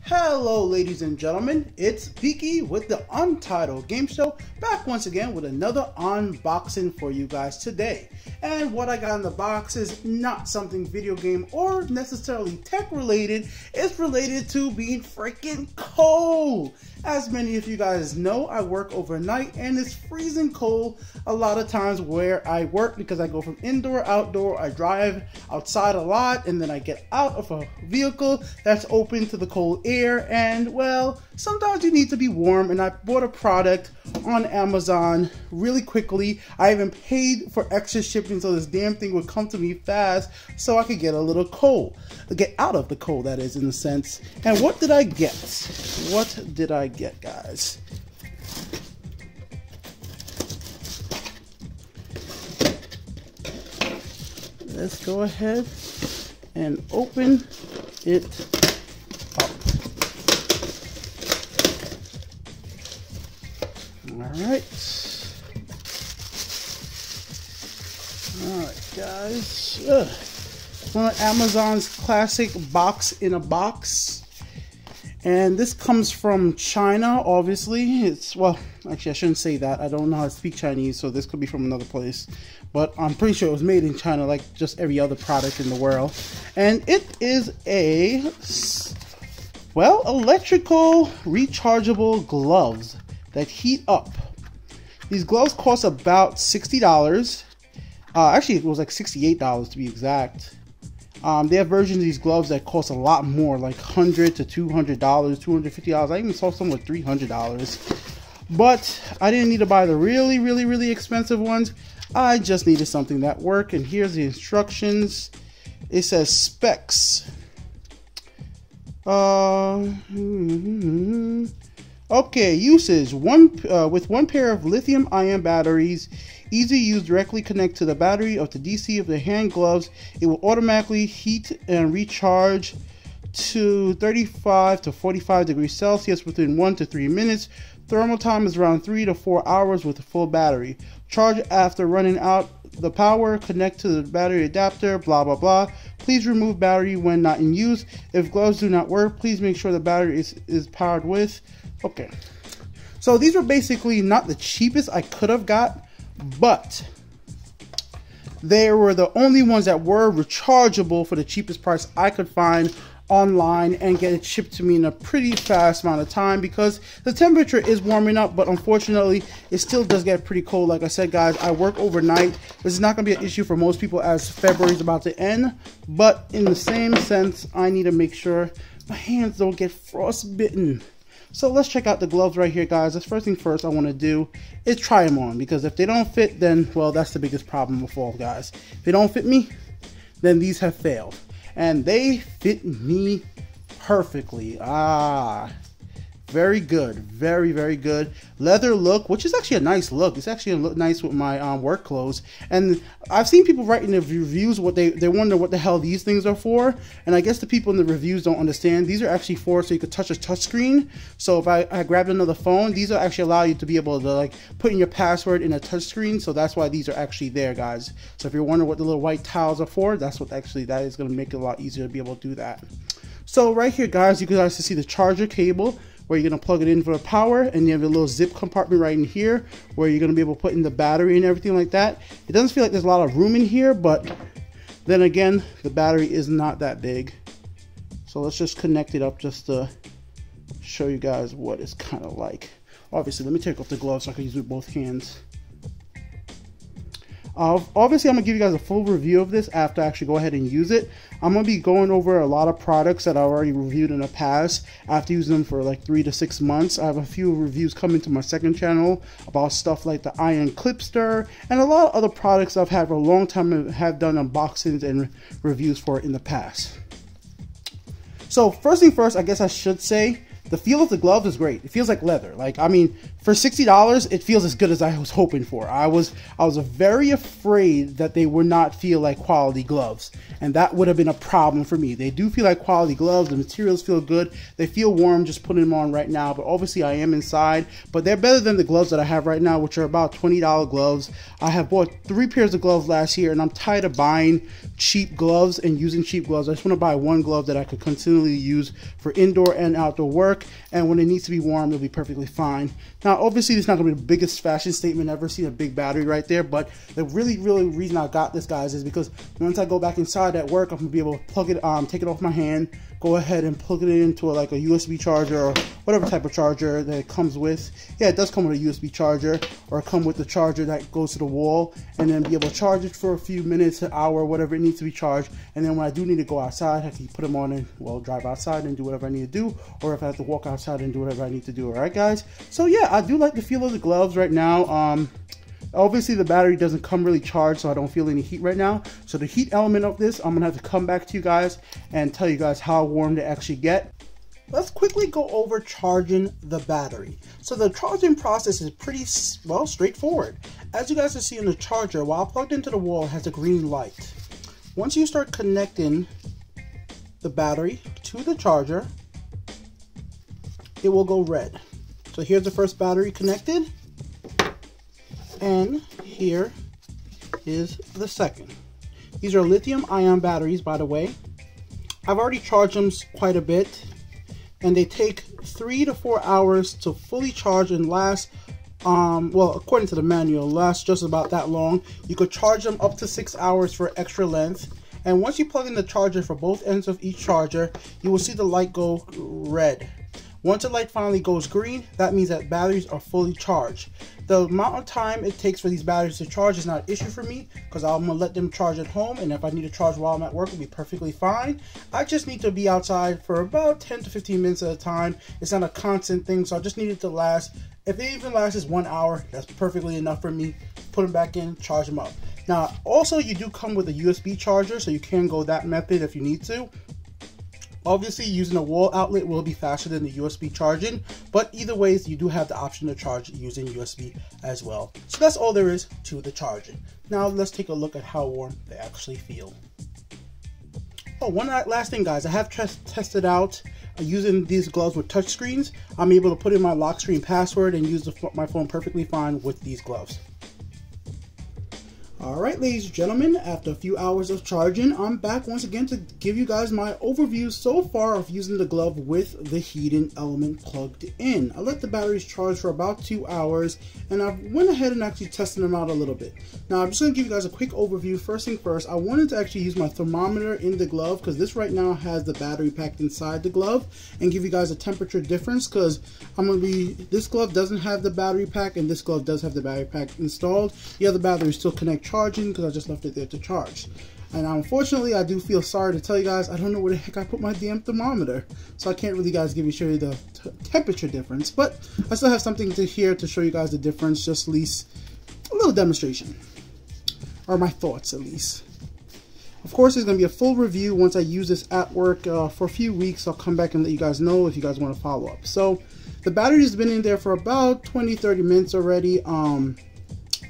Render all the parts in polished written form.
Hello ladies and gentlemen, it's Biki with the Untitled Game Show, back once again with another unboxing for you guys today. And what I got in the box is not something video game or necessarily tech related, it's related to being freaking cold. As many of you guys know, I work overnight and it's freezing cold a lot of times where I work because I go from indoor, outdoor, I drive outside a lot and then I get out of a vehicle that's open to the cold air, and well, sometimes you need to be warm, and I bought a product on Amazon really quickly. I even paid for extra shipping so this damn thing would come to me fast so I could get a little cold. Get out of the cold, that is, in a sense. And what did I get? What did I get, guys? Let's go ahead and open it up. Alright guys. One of Amazon's classic box in a box. And this comes from China, obviously. It's, well, actually I shouldn't say that. I don't know how to speak Chinese, so this could be from another place. But I'm pretty sure it was made in China like just every other product in the world. And it is a, well, electrical rechargeable gloves that heat up. These gloves cost about $60. Actually, it was like $68 to be exact. They have versions of these gloves that cost a lot more, like $100 to $200, $250. I even saw some with $300. But I didn't need to buy the really expensive ones. I just needed something that worked. And here's the instructions. It says specs. Okay, uses with one pair of lithium-ion batteries. Easy use, directly connect to the battery of the DC of the hand gloves. It will automatically heat and recharge to 35 to 45 degrees Celsius within 1 to 3 minutes. Thermal time is around 3 to 4 hours with a full battery. Charge after running out the power. Connect to the battery adapter, blah blah blah. Please remove battery when not in use. If gloves do not work, please make sure the battery is powered with. Okay, so these were basically not the cheapest I could have got, but they were the only ones that were rechargeable for the cheapest price I could find online and get it shipped to me in a pretty fast amount of time, because the temperature is warming up, but unfortunately it still does get pretty cold. Like I said, guys, I work overnight. This is not going to be an issue for most people as February is about to end, but in the same sense, I need to make sure my hands don't get frostbitten. So let's check out the gloves right here, guys. The first thing first I want to do is try them on, because if they don't fit, then, well, that's the biggest problem of all, guys. If they don't fit me, then these have failed. And they fit me perfectly. Very good. Very good. Leather look, which is actually a nice look. It's actually look nice with my work clothes. And I've seen people write in the reviews what they wonder what the hell these things are for. And I guess the people in the reviews don't understand. These are actually for so you could touch a touch screen. So if I grabbed another phone, these will actually allow you to be able to like put in your password in a touch screen. So that's why these are actually there, guys. So if you're wondering what the little white tiles are for, that's what actually that is going to make it a lot easier to be able to do that. So right here, guys, you can actually see the charger cable, where you're going to plug it in for the power, and you have a little zip compartment right in here where you're going to be able to put in the battery and everything like that. It doesn't feel like there's a lot of room in here, but then again, the battery is not that big. So let's just connect it up just to show you guys what it's kind of like. Obviously, let me take off the gloves so I can use it with both hands. Obviously, I'm going to give you guys a full review of this after I actually go ahead and use it. I'm going to be going over a lot of products that I already reviewed in the past after using them for like 3 to 6 months. I have a few reviews coming to my second channel about stuff like the iron clipster and a lot of other products I've had for a long time and have done unboxings and reviews for in the past. So first thing first, I guess I should say The feel of the glove is great. It feels like leather. Like, I mean, for $60, it feels as good as I was hoping for. I was very afraid that they would not feel like quality gloves, and that would have been a problem for me. They do feel like quality gloves. The materials feel good. They feel warm just putting them on right now, but obviously I am inside. But they're better than the gloves that I have right now, which are about $20 gloves. I have bought 3 pairs of gloves last year, and I'm tired of buying cheap gloves and using cheap gloves. I just want to buy one glove that I could continually use for indoor and outdoor work, and when it needs to be warm, it'll be perfectly fine. Now, obviously, it's not going to be the biggest fashion statement ever. See a big battery right there, but the really reason I got this, guys, is because once I go back inside at work, I'm going to be able to plug it, take it off my hand, go ahead and plug it into like a USB charger or whatever type of charger that it comes with. Yeah, it does come with a USB charger, or come with the charger that goes to the wall, and then be able to charge it for a few minutes, an hour, whatever it needs to be charged. And then when I do need to go outside, I can put them on and, well, drive outside and do whatever I need to do, or if I have to walk outside and do whatever I need to do. All right, guys? So yeah, I do like the feel of the gloves right now. Obviously the battery doesn't come really charged, so I don't feel any heat right now. So the heat element of this, I'm gonna have to come back to you guys and tell you guys how warm they actually get. Let's quickly go over charging the battery. So the charging process is pretty, well, straightforward. As you guys can see in the charger, while plugged into the wall, it has a green light. Once you start connecting the battery to the charger, it will go red. So here's the first battery connected, and here is the second. These are lithium-ion batteries, by the way. I've already charged them quite a bit, and they take 3 to 4 hours to fully charge and last, well, according to the manual, last just about that long. You could charge them up to 6 hours for extra length. And once you plug in the charger for both ends of each charger, you will see the light go red. Once the light finally goes green, that means that batteries are fully charged. The amount of time it takes for these batteries to charge is not an issue for me, because I'm going to let them charge at home, and if I need to charge while I'm at work, it'll be perfectly fine. I just need to be outside for about 10 to 15 minutes at a time. It's not a constant thing, so I just need it to last. If it even lasts 1 hour, that's perfectly enough for me. Put them back in, charge them up. Now, also, you do come with a USB charger, so you can go that method if you need to. Obviously, using a wall outlet will be faster than the USB charging, but either ways, you do have the option to charge using USB as well. So that's all there is to the charging. Now let's take a look at how warm they actually feel. Oh, one last thing, guys. I have tested out using these gloves with touch screens. I'm able to put in my lock screen password and use my phone perfectly fine with these gloves. Alright, ladies and gentlemen, after a few hours of charging, I'm back once again to give you guys my overview so far of using the glove with the heating element plugged in. I let the batteries charge for about 2 hours, and I went ahead and actually tested them out a little bit. Now, I'm just going to give you guys a quick overview. First thing first, I wanted to actually use my thermometer in the glove, because this right now has the battery packed inside the glove, and give you guys a temperature difference, because this glove doesn't have the battery pack, and this glove does have the battery pack installed. The other batteries still connect charging because I just left it there to charge. And unfortunately, I do feel sorry to tell you guys, I don't know where the heck I put my damn thermometer, so I can't really show you the temperature difference, but I still have something here to show you guys the difference, just at least a little demonstration, or my thoughts at least. Of course, there's going to be a full review once I use this at work for a few weeks. I'll come back and let you guys know if you guys want to follow up. So the battery has been in there for about 20-30 minutes already.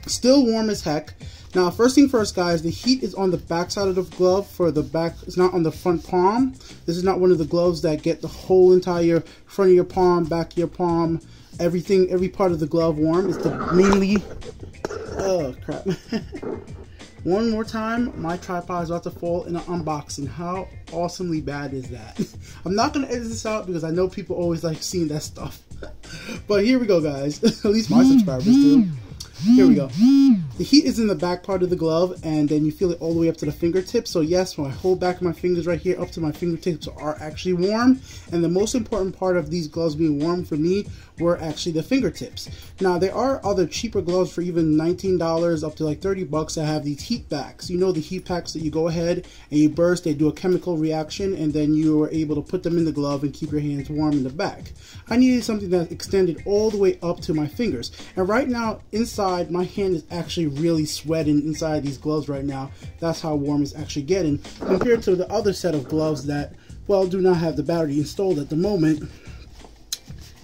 Still warm as heck. Now, first thing first, guys, the heat is on the back side of the glove for the back. It's not on the front palm. This is not one of the gloves that get the whole entire front of your palm, back of your palm, everything, every part of the glove warm. It's the mainly, oh crap. One more time, my tripod is about to fall in an unboxing. How awesomely bad is that? I'm not going to edit this out because I know people always like seeing that stuff. But here we go, guys. At least my subscribers do. Here we go. The heat is in the back part of the glove, and then you feel it all the way up to the fingertips. So yes, when I hold back my fingers right here up to my fingertips are actually warm. And the most important part of these gloves being warm for me were actually the fingertips. Now, there are other cheaper gloves for even $19 up to like 30 bucks that have these heat packs. You know, the heat packs that you go ahead and you burst, they do a chemical reaction, and then you are able to put them in the glove and keep your hands warm in the back. I needed something that extended all the way up to my fingers. And right now, inside, my hand is actually really sweating inside these gloves right now. That's how warm it's actually getting compared to the other set of gloves that, well, do not have the battery installed at the moment.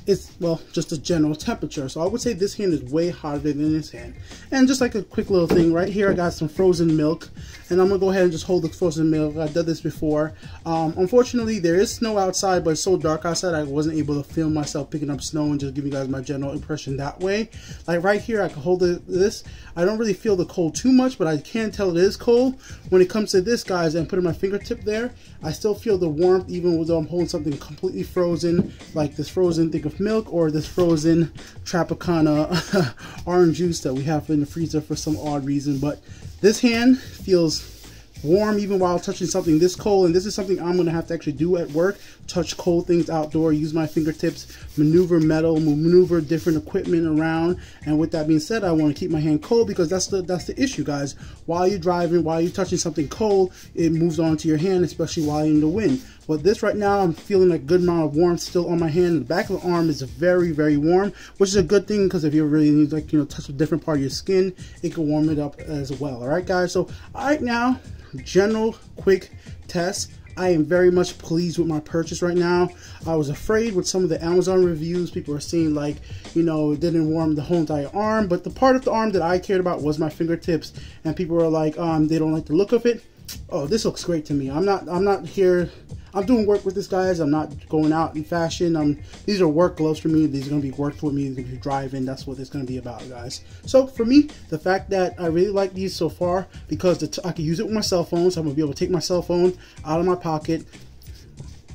it's, well, just a general temperature. So I would say this hand is way hotter than this hand. And just like a quick little thing right here, I got some frozen milk, and I'm gonna go ahead and just hold the frozen milk. I've done this before. Unfortunately, there is snow outside, but it's so dark outside I wasn't able to film myself picking up snow and just give you guys my general impression that way. Like right here, I can hold this. I don't really feel the cold too much, but I can tell it is cold. When it comes to this, guys, and putting my fingertip there, I still feel the warmth even though I'm holding something completely frozen, like this frozen thing of milk or this frozen Tropicana orange juice that we have in the freezer for some odd reason. But this hand feels warm even while touching something this cold, and this is something I'm gonna have to actually do at work: touch cold things outdoor, use my fingertips, maneuver metal, maneuver different equipment around. And with that being said, I want to keep my hand cold because that's the issue, guys. While you're driving, while you're touching something cold, it moves on to your hand, especially while you're in the wind. But this right now, I'm feeling a good amount of warmth still on my hand. The back of the arm is very, very warm, which is a good thing because if you really need, like, touch a different part of your skin, it can warm it up as well. All right, guys. So right now, general quick test. I am very much pleased with my purchase right now. I was afraid with some of the Amazon reviews. People are saying, like, it didn't warm the whole entire arm, but the part of the arm that I cared about was my fingertips, and people were like, they don't like the look of it. Oh, this looks great to me. I'm not here. I'm doing work with this, guys. I'm not going out in fashion. These are work gloves for me. These are going to be worked with me. They're going to be driving. That's what it's going to be about, guys. So for me, the fact that I really like these so far, because I can use it with my cell phone. So I'm going to be able to take my cell phone out of my pocket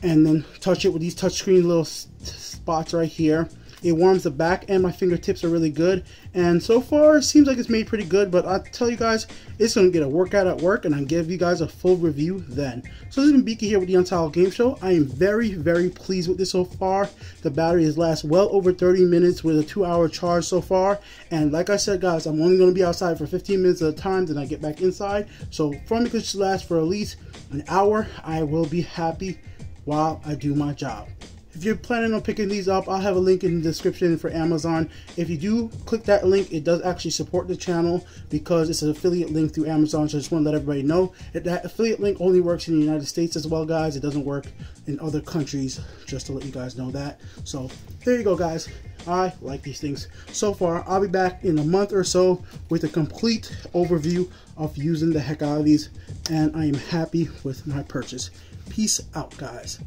and then touch it with these touchscreen little spots right here. It warms the back, and my fingertips are really good. And so far, it seems like it's made pretty good, but I'll tell you guys, it's going to get a workout at work, and I'll give you guys a full review then. So this has been Biki here with the Untitled Game Show. I am very, very pleased with this so far. The battery has lasted well over 30 minutes with a 2-hour charge so far. And like I said, guys, I'm only going to be outside for 15 minutes at a time, then I get back inside. So from it could last for at least an hour. I will be happy while I do my job. If you're planning on picking these up, I'll have a link in the description for Amazon. If you do click that link, it does actually support the channel because it's an affiliate link through Amazon. So I just want to let everybody know that affiliate link only works in the United States as well, guys. It doesn't work in other countries, just to let you guys know that. So there you go, guys. I like these things. So far, I'll be back in a month or so with a complete overview of using the heck out of these, and I am happy with my purchase. Peace out, guys.